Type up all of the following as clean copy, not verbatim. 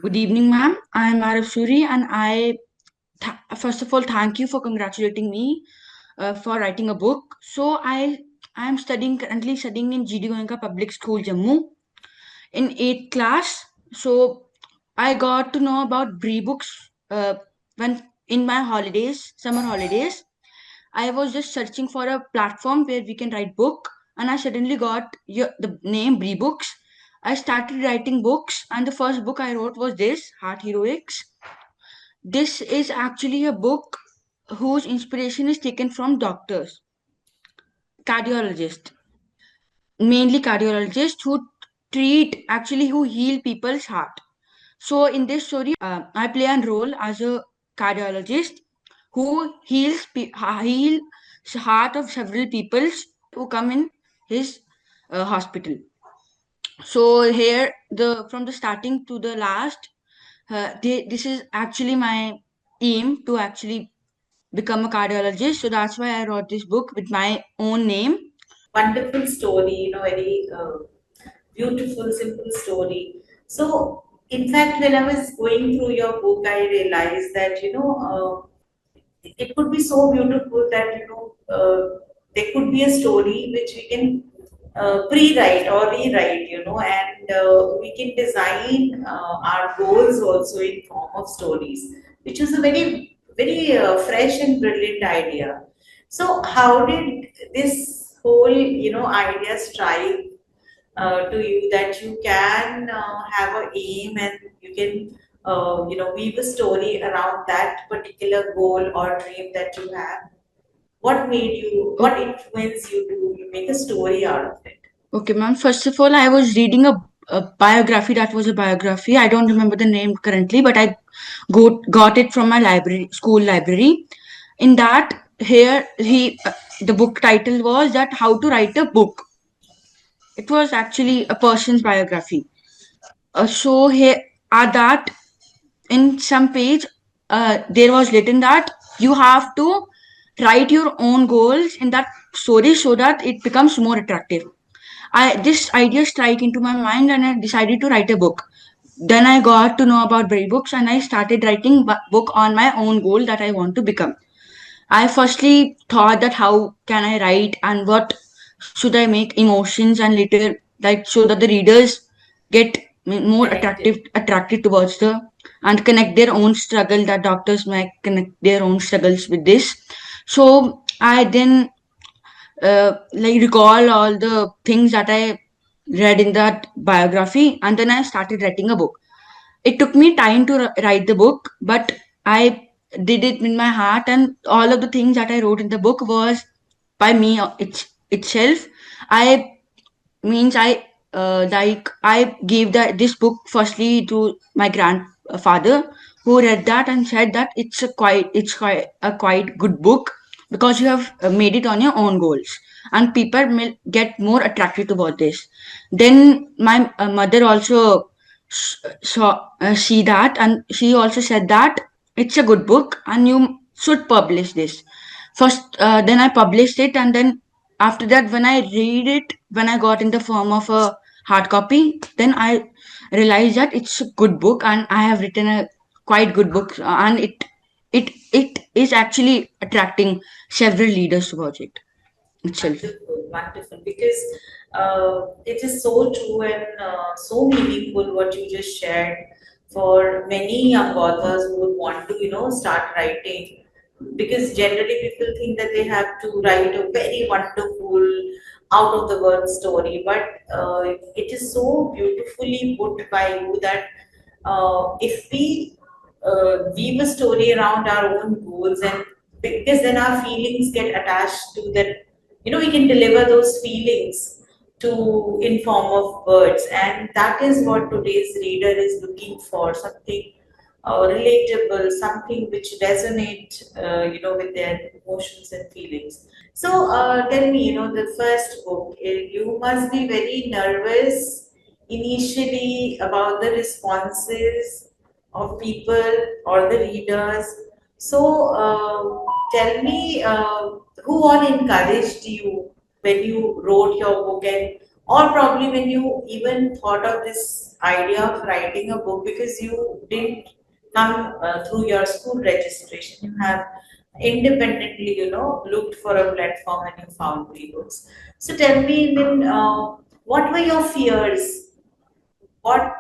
Good evening, ma'am. I am Aarav Suri, and first of all, thank you for congratulating me for writing a book. I am currently studying in GD Goenka Public School, Jammu, in 8th class. So, I got to know about BriBooks when in my holidays, summer holidays. I was just searching for a platform where we can write book, and I suddenly got the name BriBooks. I started writing books, and the first book I wrote was this Heart Heroics. This is actually a book whose inspiration is taken from doctors, cardiologists, mainly cardiologists who heal people's heart. So in this story, I play a role as a cardiologist who heals heart of several peoples who come in his hospital. So here, the from the starting to the last, this is actually my aim to actually become a cardiologist. So that's why I wrote this book with my own name. Wonderful story, very beautiful, simple story. So, in fact, when I was going through your book, I realized that, it could be so beautiful that, there could be a story which we can pre-write or rewrite, and we can design our goals also in form of stories, which is a very, very fresh and brilliant idea. So, how did this whole, idea strike to you that you can have an aim and you can, weave a story around that particular goal or dream that you have? What made you? O- What influenced you to make a story out of it? Okay, ma'am. First of all, I was reading a biography that was a biography. I don't remember the name currently, but I got it from my school library. In that, the book title was that How to Write a Book. It was actually a person's biography. So here at that in some page there was written that you have to write your own goals in that story so that it becomes more attractive. I This idea strike into my mind and I decided to write a book. Then I got to know about BriBooks and I started writing book on my own goal that I want to become. I firstly thought that how can I write and what should I make emotions and later like so that the readers get more Connected. attracted towards the and connect their own struggle that doctors might connect their own struggles with this. So I then like recall all the things that I read in that biography and then I started writing a book. It took me time to write the book, but I did it in my heart, and all of the things that I wrote in the book was by me itself. I means I like I gave that this book firstly to my grandfather, who read that and said that it's quite a quite good book because you have made it on your own goals and people will get more attracted toward this. Then my mother also see that and she also said that it's a good book and you should publish this first. Then I published it and then after that when I read it, when I got in the form of a hard copy, then I realized that it's a good book and I have written a quite good book, and it is actually attracting several leaders towards it itself. Wonderful, wonderful. Because it is so true and so meaningful what you just shared for many young authors who would want to, start writing. Because generally people think that they have to write a very wonderful, out of the world story, but it is so beautifully put by you that if we weave a story around our own goals, and because then our feelings get attached to that, we can deliver those feelings to in form of words, and that is what today's reader is looking for, something relatable, something which resonate with their emotions and feelings. So tell me, the first book, you must be very nervous initially about the responses of people or the readers. So tell me, who all encouraged you when you wrote your book, and or probably when you even thought of this idea of writing a book, because you didn't come through your school registration, you have independently, looked for a platform and you found BriBooks. So tell me, I mean, what were your fears, what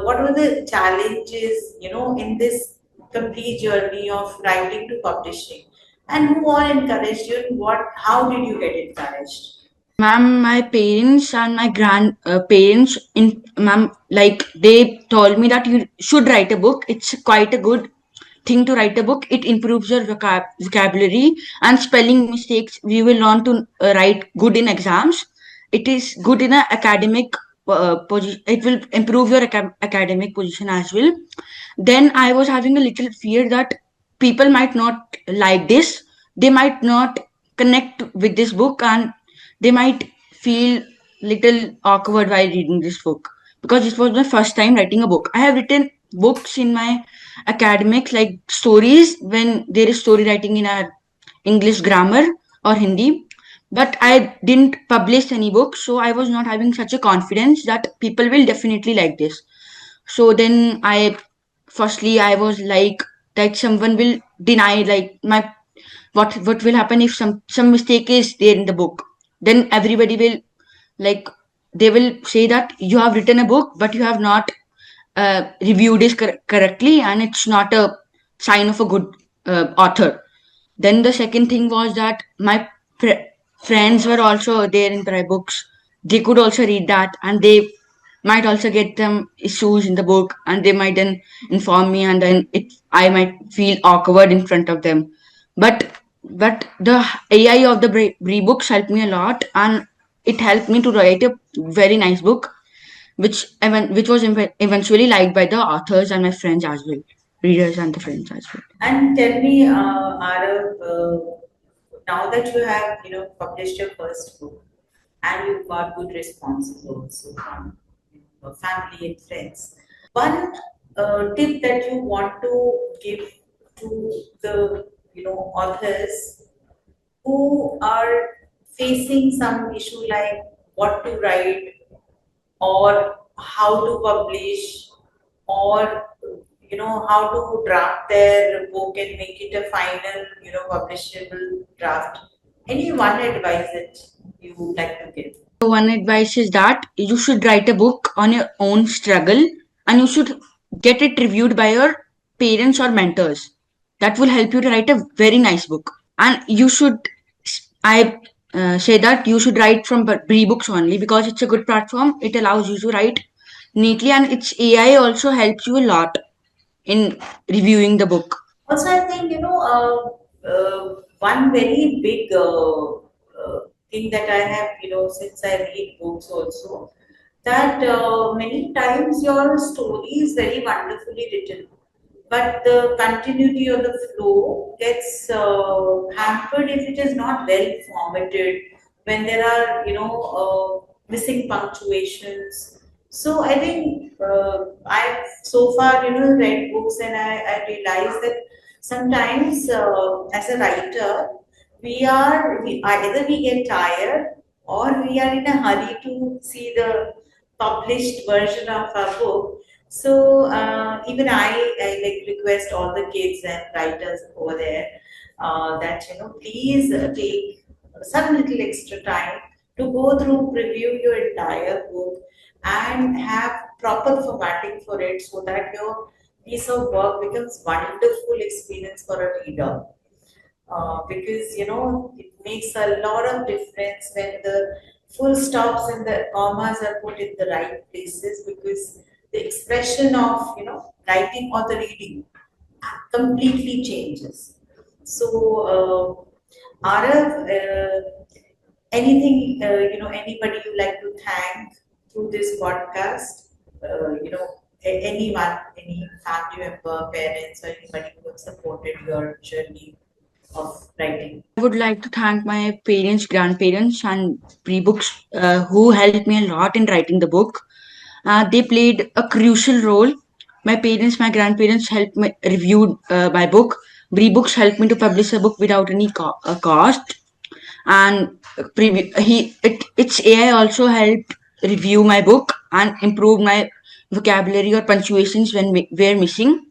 what were the challenges, in this complete journey of writing to publishing, and who all encouraged you, and how did you get encouraged? Ma'am, my parents and my grand parents, ma'am, like they told me that you should write a book. It's quite a good thing to write a book. It improves your vocabulary and spelling mistakes. We will learn to write good in exams. It is good in a academic position. It will improve your academic position as well. Then I was having a little fear that people might not like this. They might not connect with this book, and they might feel little awkward while reading this book, because this was my first time writing a book. I have written books in my academics, like stories, when there is story writing in our English grammar or Hindi, but I didn't publish any books, so I was not having such a confidence that people will definitely like this. So then I was like that someone will deny, like my what will happen if some mistake is there in the book. Then everybody will, like, they will say that you have written a book but you have not reviewed it correctly, and it's not a sign of a good author. Then the second thing was that my friends were also there in BriBooks. They could also read that, and they might also get some issues in the book, and they might then inform me, and then I might feel awkward in front of them. But the AI of the BriBooks helped me a lot, and it helped me to write a very nice book, which was eventually liked by the authors and my friends as well, readers and the friends as well. And tell me, Arav, now that you have, published your first book, and you've got good responses also from your family and friends, one tip that you want to give to the, authors who are facing some issue like what to write, or how to publish, or how to draft their book and make it a final, publishable draft. Any one advice that you would like to give? So one advice is that you should write a book on your own struggle, and you should get it reviewed by your parents or mentors. That will help you to write a very nice book. And you should, I say that you should write from BriBooks only, because it's a good platform. It allows you to write neatly, and its AI also helps you a lot in reviewing the book. Also, I think, one very big thing that I have, since I read books also, that many times your story is very wonderfully written, but the continuity or the flow gets hampered if it is not well formatted, when there are, missing punctuations. So I think I've so far, read books, and I realized that sometimes as a writer, either we get tired, or we are in a hurry to see the published version of our book. So even I like request all the kids and writers over there that, please take some little extra time to go through, preview your entire book, and have proper formatting for it, so that your piece of work becomes wonderful experience for a reader. Because it makes a lot of difference when the full stops and the commas are put in the right places, because the expression of writing or the reading completely changes. So Arav, anything, anybody you like to thank through this podcast, anyone, any family member, parents, or anybody who have supported your journey of writing? I would like to thank my parents, grandparents, and pre-books who helped me a lot in writing the book. They played a crucial role. My parents, my grandparents helped me review my book. Pre-books helped me to publish a book without any cost. And its AI also helped review my book and improve my vocabulary or punctuations when were missing.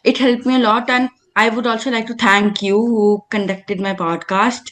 It helped me a lot, and I would also like to thank you who conducted my podcast.